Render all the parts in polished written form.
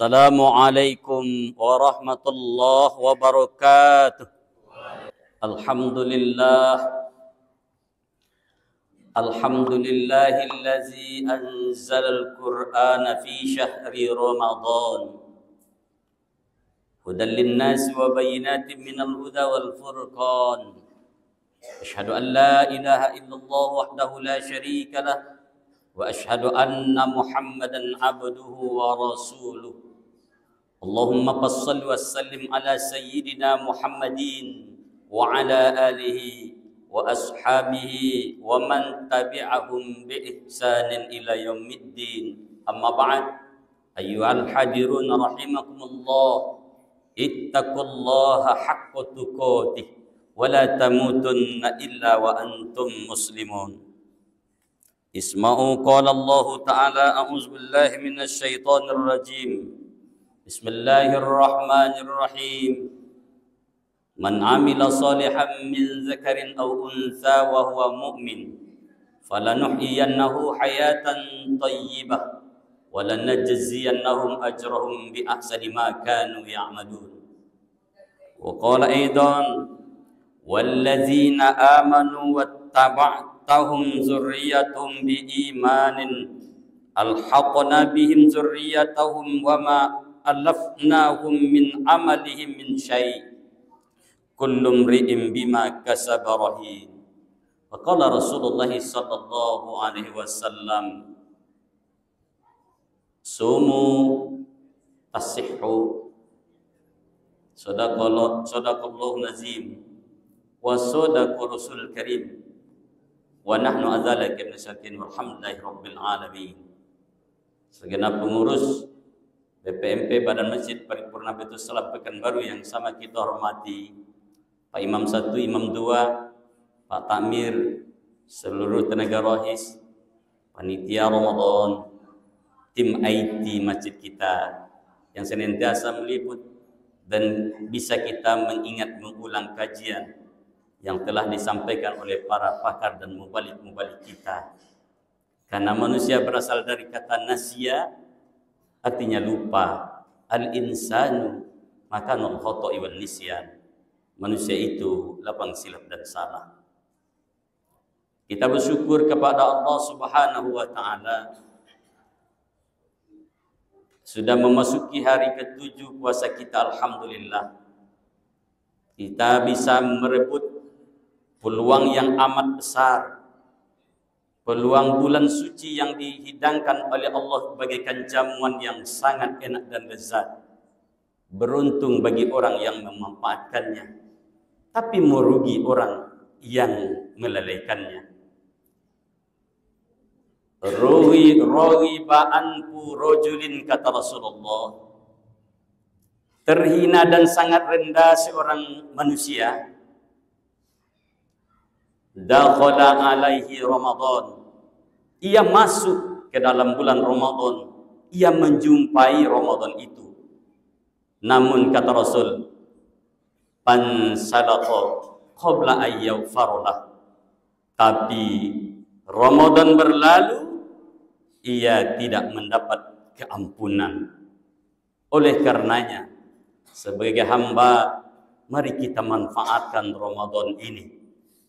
Assalamualaikum warahmatullahi wabarakatuh. Alhamdulillah. Alhamdulillahillazi anzalal Qur'ana fi syahri Ramadan. Hudan linnasi wa bayyinatin minal huda wal furqan. Asyhadu an la ilaha illallah wahdahu la syarika lah. Wa asyhadu anna Muhammadan abduhu wa rasuluh. Allahumma salli wa sallim ala sayyidina Muhammadin wa ala alihi wa ashabihi wa man tabi'ahum bi ihsanin ila yaumiddin. Amma ba'd. Ayyuhal hadirun rahimakumullah. Ittaqullaha haqqa tuqatih wa la tamutunna illa wa antum muslimun. Isma'u qala Allah Ta'ala a'udzu billahi minasy syaithanir rajim. Bismillahirrahmanirrahim. Man 'amila shalihan min dzakarin aw untha wa huwa mu'min falanuhyiyannahu hayatan thayyibah wa lanajziyannahum ajrahum bi ahsani ma kanu ya'malun. Wa qala aidan walladzina amanu wattaba'tahum dzurriyyatuhum biimanin alhaqna bihim dzurriyyatahum wama alafnahum min amalihim min syai' kullu imri'in bima kasaba rahin. Wa qala Rasulullah sallallahu alaihi wasallam sumu tasihhu sadaqallahu nazim wa sadaqa rasul karim wa nahnu adzalika min syakin walhamdulillahi rabbil alamin. Segenap pengurus BPMP Badan Masjid Paripurna Baitul Salam Pekanbaru yang sama kita hormati, Pak Imam 1, Imam 2, Pak Takmir, seluruh tenaga rohis, panitia Ramadan, tim IT masjid kita yang senantiasa meliput dan bisa kita mengingat mengulang kajian yang telah disampaikan oleh para pakar dan mubalik-mubalik kita. Karena manusia berasal dari kata nasya, artinya lupa. Al-insanu makanul khoto'i wal nisyan. Manusia itu lapang silap dan salah. Kita bersyukur kepada Allah Subhanahu wa taala sudah memasuki hari ke-7 puasa kita, alhamdulillah. Kita bisa merebut peluang yang amat besar, peluang bulan suci yang dihidangkan oleh Allah bagaikan jamuan yang sangat enak dan lezat. Beruntung bagi orang yang memanfaatkannya, tapi merugi orang yang melalaikannya. Rohiba anfu rojulin, kata Rasulullah, terhina dan sangat rendah seorang manusia. Dakhala alaihi Ramadan, ia masuk ke dalam bulan Ramadan, ia menjumpai Ramadan itu. Namun kata Rasul, pansalaqa qabla ayyawfarolah, tapi Ramadan berlalu, ia tidak mendapat keampunan. Oleh karenanya, sebagai hamba, mari kita manfaatkan Ramadan ini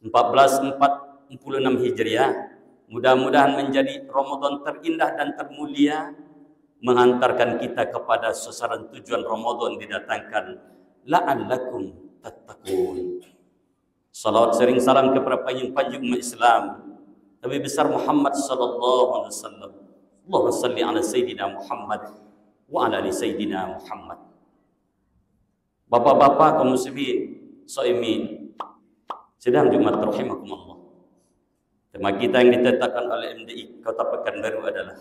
1446 Hijriah, mudah-mudahan menjadi Ramadan terindah dan termulia, menghantarkan kita kepada sasaran tujuan Ramadan didatangkan. La'allakum tattaqun. Salawat sering salam kepada panjang umat Islam, Nabi besar Muhammad sallallahu alaihi wasallam. Allahumma salli ala sayyidina Muhammad wa ala ali sayyidina Muhammad. Bapak-bapak kaum muslimin, shaimin, sedang Jumat rahimakumullah. Tema kita yang ditetapkan oleh MDI Kota Pekanbaru adalah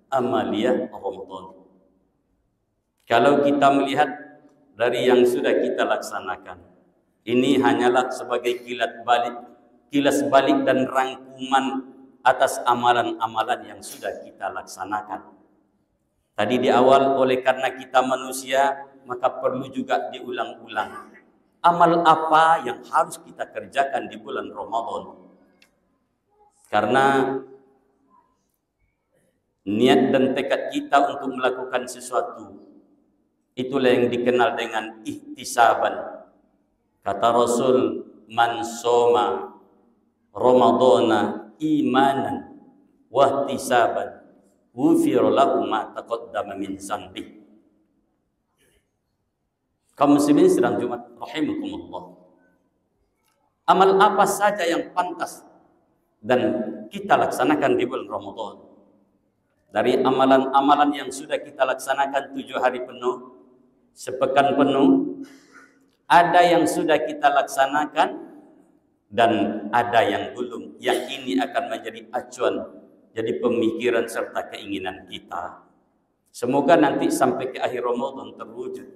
Amaliyah Ramadan. Kalau kita melihat dari yang sudah kita laksanakan, ini hanyalah sebagai kilas balik dan rangkuman atas amalan-amalan yang sudah kita laksanakan. Tadi di awal, oleh karena kita manusia, maka perlu juga diulang-ulang. Amal apa yang harus kita kerjakan di bulan Ramadan? Karena niat dan tekad kita untuk melakukan sesuatu Itulah yang dikenal dengan ihtisaban. Kata Rasul, man soma Ramadana imanan wa ihtisaban ghufira lahu ma taqaddama min dzanbi. Kaum muslimin sedang Jumat rahimakumullah. Amal apa saja yang pantas dan kita laksanakan di bulan Ramadan? Dari amalan-amalan yang sudah kita laksanakan 7 hari penuh, sepekan penuh, ada yang sudah kita laksanakan dan ada yang belum. Yang ini akan menjadi acuan, jadi pemikiran serta keinginan kita. Semoga nanti sampai ke akhir Ramadan terwujud.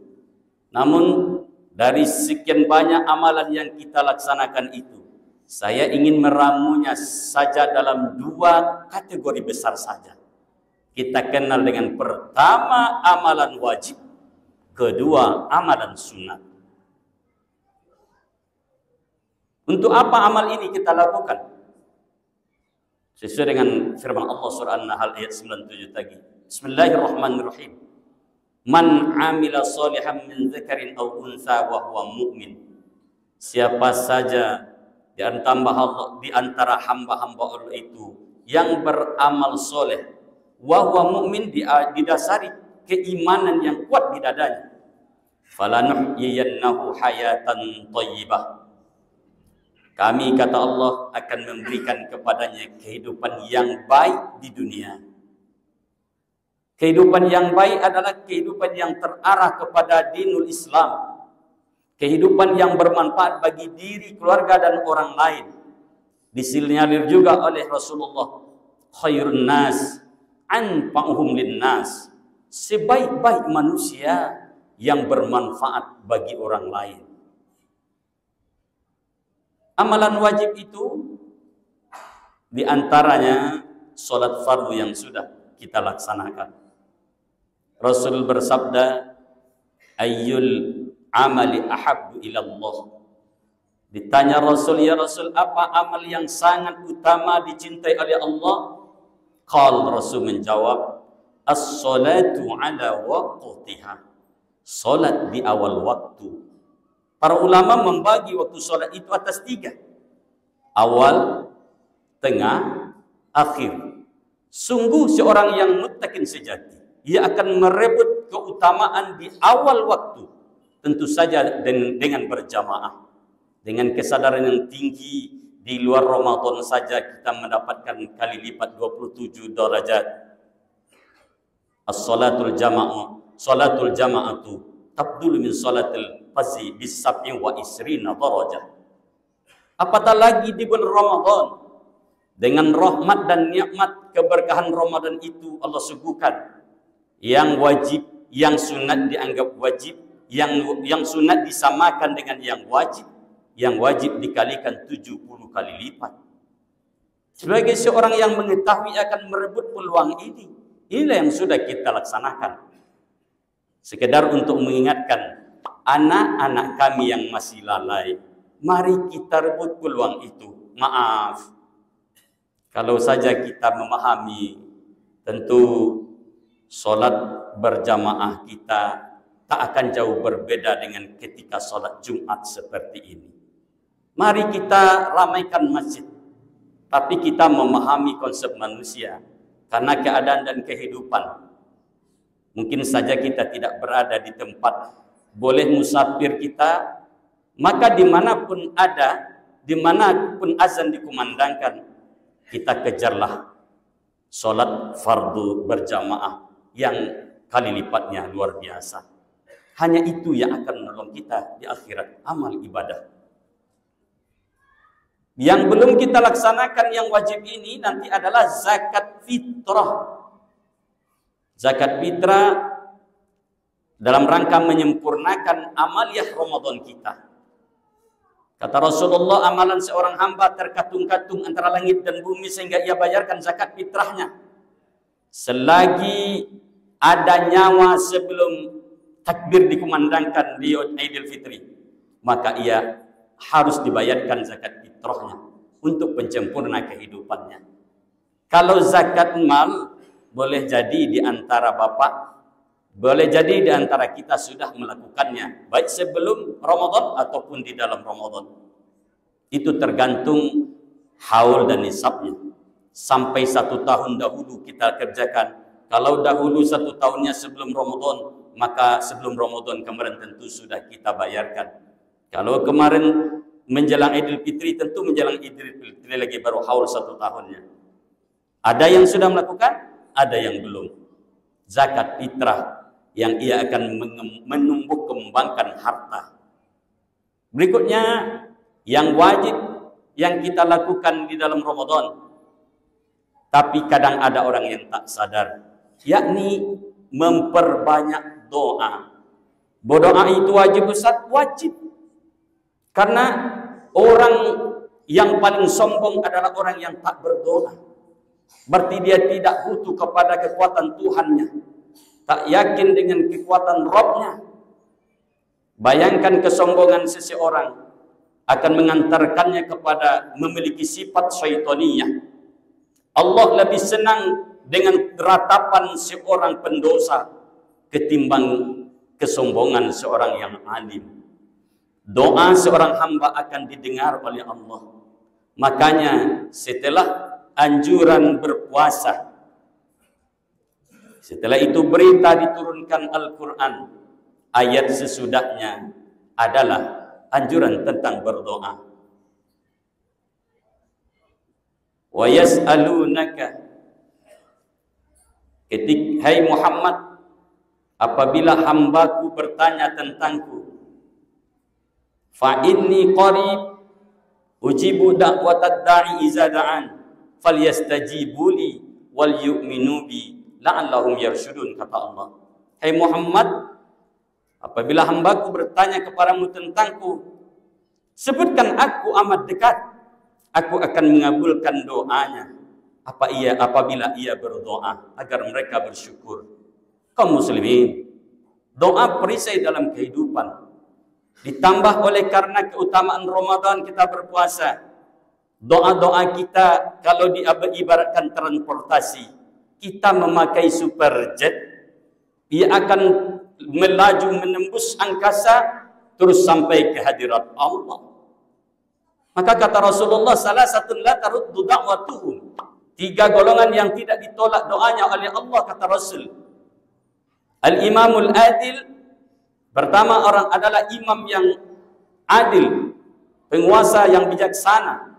Namun dari sekian banyak amalan yang kita laksanakan itu, saya ingin meramunya saja dalam 2 kategori besar saja. Kita kenal dengan pertama amalan wajib, kedua amalan sunat. Untuk apa amal ini kita lakukan? Sesuai dengan firman Allah surah An-Nahl ayat 97 tadi. Bismillahirrahmanirrahim. Man amila salihan min dzakarin aw untha wa huwa mu'min. Siapa saja di antara hamba-hamba Allah itu yang beramal soleh, wa huwa mu'min, didasari keimanan yang kuat di dadanya, falanuhyiyannahu hayatan thayyibah. Kami, kata Allah, akan memberikan kepadanya kehidupan yang baik di dunia. Kehidupan yang baik adalah kehidupan yang terarah kepada dinul Islam. Kehidupan yang bermanfaat bagi diri, keluarga, dan orang lain. Disinyalir juga oleh Rasulullah, khairun nas anfa'uhum linnas. Sebaik-baik manusia yang bermanfaat bagi orang lain. Amalan wajib itu diantaranya sholat fardu yang sudah kita laksanakan. Rasul bersabda, ayyul amali ahabbu ilallah. Ditanya Rasul, ya Rasul, apa amal yang sangat utama dicintai oleh Allah? Qal, Rasul menjawab, as-salatu ala waqtiha. Salat di awal waktu. Para ulama membagi waktu salat itu atas 3. Awal, tengah, akhir. Sungguh seorang yang muttaqin sejati, ia akan merebut keutamaan di awal waktu. Tentu saja dengan berjamaah. Dengan kesadaran yang tinggi, di luar Ramadan saja kita mendapatkan kali lipat 27 derajat. As-salatul jama'atu tabdulu min salatil fazi bis-sab'i wa isrina darajah. Apatah lagi di bulan Ramadan, dengan rahmat dan nikmat keberkahan Ramadan itu Allah suguhkan. Yang wajib, yang sunat dianggap wajib, yang sunat disamakan dengan yang wajib dikalikan 70 kali lipat. Sebagai seorang yang mengetahui akan merebut peluang ini, inilah yang sudah kita laksanakan. Sekedar untuk mengingatkan anak-anak kami yang masih lalai, mari kita rebut peluang itu. Maaf, kalau saja kita memahami, tentu solat berjamaah kita tak akan jauh berbeda dengan ketika solat Jumat seperti ini. Mari kita ramaikan masjid, tapi kita memahami konsep manusia karena keadaan dan kehidupan. Mungkin saja kita tidak berada di tempat boleh musafir kita, maka dimanapun azan dikumandangkan, kita kejarlah solat fardu berjamaah yang kali lipatnya luar biasa. Hanya itu yang akan menolong kita di akhirat, amal ibadah. Yang belum kita laksanakan yang wajib ini nanti adalah zakat fitrah. Zakat fitrah dalam rangka menyempurnakan amaliyah Ramadan kita. Kata Rasulullah, amalan seorang hamba terkatung-katung antara langit dan bumi sehingga ia bayarkan zakat fitrahnya. Selagi ada nyawa sebelum takbir dikumandangkan di Idul Fitri, maka ia harus dibayarkan zakat fitrahnya untuk penyempurna kehidupannya. Kalau zakat mal boleh jadi di antara bapak Boleh jadi di antara kita sudah melakukannya, baik sebelum Ramadan ataupun di dalam Ramadan. Itu tergantung haul dan nisabnya. Sampai 1 tahun dahulu kita kerjakan. Kalau dahulu 1 tahunnya sebelum Ramadan, maka sebelum Ramadan kemarin tentu sudah kita bayarkan. Kalau kemarin menjelang Idul Fitri, tentu menjelang Idul Fitri lagi baru haul 1 tahunnya. Ada yang sudah melakukan, ada yang belum. Zakat fitrah yang ia akan menumbuh kembangkan harta. Berikutnya yang wajib yang kita lakukan di dalam Ramadan, tapi kadang ada orang yang tak sadar, yakni memperbanyak doa. Berdoa itu wajib, Ustaz? Wajib. Karena orang yang paling sombong adalah orang yang tak berdoa. Berarti dia tidak butuh kepada kekuatan Tuhannya, tak yakin dengan kekuatan Rabb-nya. Bayangkan kesombongan seseorang akan mengantarkannya kepada memiliki sifat syaitaniyah. Allah lebih senang dengan ratapan seorang pendosa ketimbang kesombongan seorang yang alim. Doa seorang hamba akan didengar oleh Allah. Makanya setelah anjuran berpuasa, setelah itu berita diturunkan Al-Quran, ayat sesudahnya adalah anjuran tentang berdoa. Wa yas'alunaka, hai Muhammad, apabila hambaku bertanya tentangku, fa inni qarib ujibu da'watad da'i iza da'an falyastajibuli wal yu'minu bi la'allahum yarsyudun, kata Allah. Hai Muhammad, apabila hambaku bertanya kepadamu tentangku, sebutkan aku amat dekat, aku akan mengabulkan doanya apabila ia berdoa agar mereka bersyukur. Kaum muslimin, doa perisai dalam kehidupan. Ditambah oleh karena keutamaan Ramadan kita berpuasa, doa-doa kita kalau diibaratkan transportasi. Kita memakai superjet, ia akan melaju menembus angkasa terus sampai ke hadirat Allah. Maka kata Rasulullah, salah satu la taruddu da'watuhum, 3 golongan yang tidak ditolak doanya oleh Allah, kata Rasul. Al-imamul adil, pertama orang adalah imam yang adil, penguasa yang bijaksana.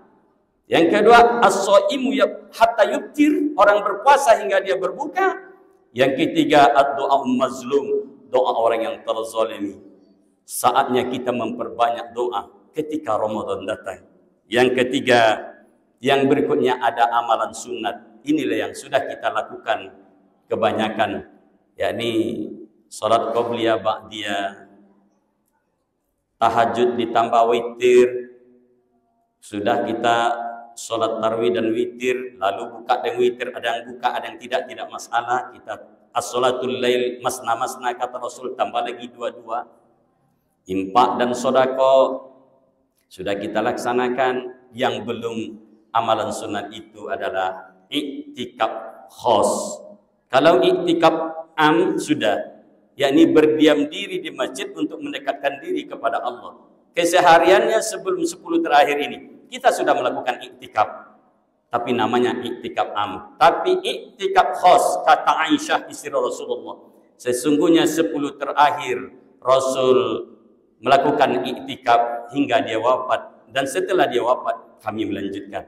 Yang kedua, as-shaimu hatta yuftir, orang berpuasa hingga dia berbuka. Yang ketiga, ad-du'a mazlum, doa orang yang terzalimi. Saatnya kita memperbanyak doa ketika Ramadan datang. Yang ketiga, yang berikutnya ada amalan sunat. Inilah yang sudah kita lakukan kebanyakan, yakni salat qabliyah, ba'diyah, tahajud ditambah witir. Sudah kita salat tarawih dan witir, lalu buka dan witir, ada yang buka, ada yang tidak masalah. Kita as-salatul lail masna-masna, kata Rasul, tambah lagi 2-2. Infak dan sedekah sudah kita laksanakan. Yang belum amalan sunat itu adalah iktikaf khos. Kalau iktikaf am sudah, yakni berdiam diri di masjid untuk mendekatkan diri kepada Allah. Kesehariannya sebelum 10 terakhir ini kita sudah melakukan iktikaf, tapi namanya iktikaf am. Tapi iktikaf khos, kata Aisyah istri Rasulullah, sesungguhnya 10 terakhir Rasul melakukan iktikaf hingga dia wafat, dan setelah dia wafat kami melanjutkan.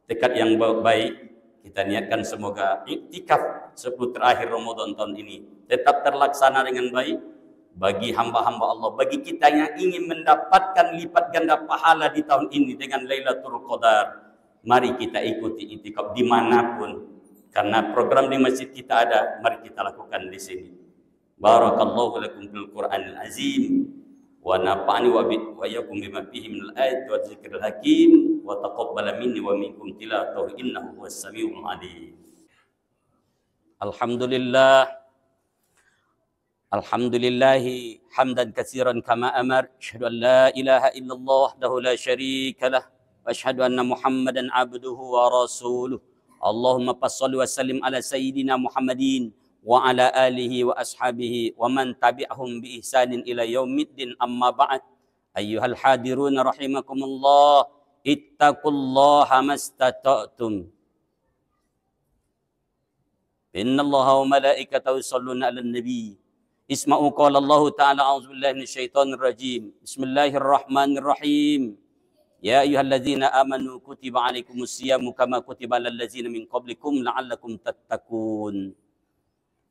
Tekad yang baik kita niatkan, semoga iktikaf 10 terakhir Ramadan tahun ini tetap terlaksana dengan baik bagi hamba-hamba Allah, bagi kita yang ingin mendapatkan lipat ganda pahala di tahun ini dengan Lailatul Qadar. Mari kita ikuti iktikaf dimanapun, karena program di masjid kita ada, mari kita lakukan di sini. Barakallahu lakum fil Qur'anil azim, wa nafa'ani wa iyyakum bima fihi minal ayati wa dzikril hakim, wa taqabbala minni wa minkum tilawatahu innahu huwas samiul alim. Alhamdulillah, alhamdulillahi hamdan katsiran kama amar, asyhadu an la ilaha illallah wahdahu la syarika lah, wa asyhadu anna Muhammadan abduhu wa rasuluh. Allahumma shalli wa sallim ala sayyidina Muhammadin wa ala alihi wa ashabihi wa man tabi'ahum bi ihsanin ila yaumiddin, amma ba'd. Ayyuhal hadirun rahimakumullah, ittaqullaha mastata'tum. Innallaha wa malaikatahu yusholluna 'alan nabi. Isma'u qala Allah ta'ala, a'udzu billahi minasyaitonir rajim. Bismillahirrahmanirrahim. Ya ayyuhalladzina amanu kutiba 'alaikumus syiyamu kama kutiba 'alal ladzina min qablikum la'allakum tattaqun.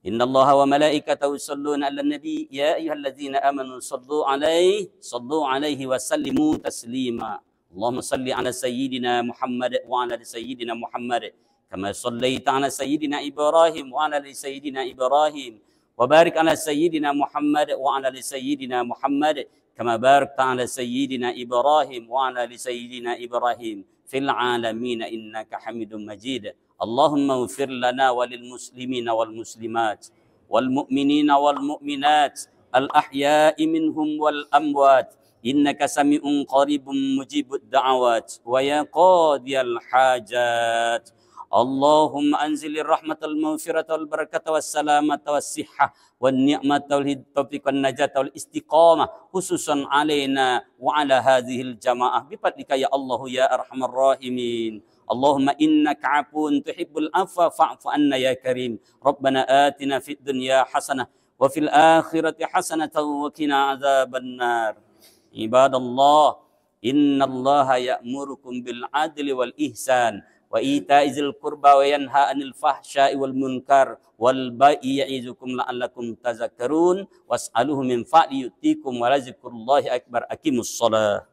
Innallaha wa malaikatahu yusholluna 'alan nabi. Ya ayyuhalladzina amanu shallu 'alaihi wa sallimu taslima. Allahumma shalli 'ala sayyidina Muhammad wa 'ala ali sayyidina Muhammad kama shallaita 'ala sayyidina Ibrahim wa 'ala ali sayyidina Ibrahim wa barik 'ala sayyidina Muhammad wa 'ala ali sayyidina Muhammad kama barakta 'ala sayyidina Ibrahim wa 'ala ali sayyidina Ibrahim fil 'alamin innaka Hamidum Majid. Allahumma ighfir lana walil muslimina wal muslimat wal mu'minina wal mu'minat al ahya'i minhum wal amwat innaka sami'un qaribun mujibud da'awat wa ya qadiyal hajat. Allahumma anzilir rahmatal maghfirata wal barakata was salamata was sihhah wan ni'mata wal taufiq wan najata wal istiqamah khususan alaina wa ala hadhil jamaah bi fadlika ya Allah ya arhamar rahimin. Allahumma innaka 'afuwun tuhibbul 'afwa fa'fu 'anna ya karim. Rabbana atina fid dunya hasanah wa fil akhirati hasanatan wa qina adzabannar. Ibadallah, innallaha ya'murukum bil 'adli wal ihsan wa ita'izil qurba wa yanha 'anil fahsya'i wal munkar wal baghi ya'izukum la'allakum tadhakkarun was'aluhu min fa'li yu'tikum wa la dzikrullahi akbar. Aqimus shalah.